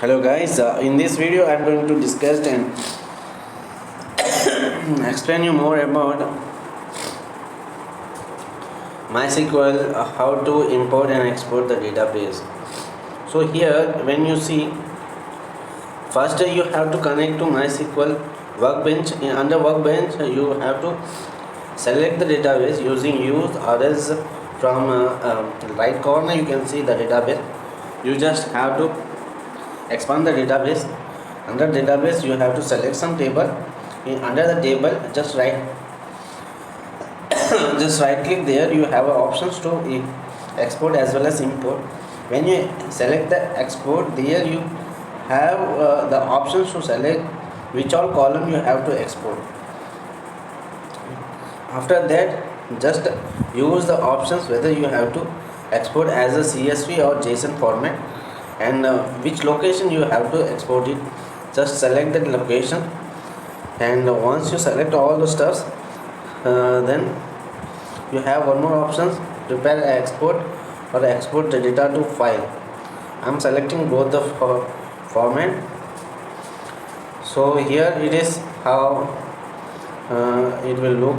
Hello guys, in this video I am going to discuss and explain you more about MySQL, how to import and export the database. So here when you see, first you have to connect to MySQL workbench. Under workbench you have to select the database using use, or else from right corner you can see the database. You just have to expand the database. Under database you have to select some table. Under the table just right click there. You have options to export as well as import. When you select the export, there you have the options to select which all column you have to export. After that, just use the options whether you have to export as a CSV or JSON format, and which location you have to export it. Just select that location, and once you select all the stuffs, then you have one more options: prepare export or export the data to file. I'm selecting both the format. So here it is how it will look.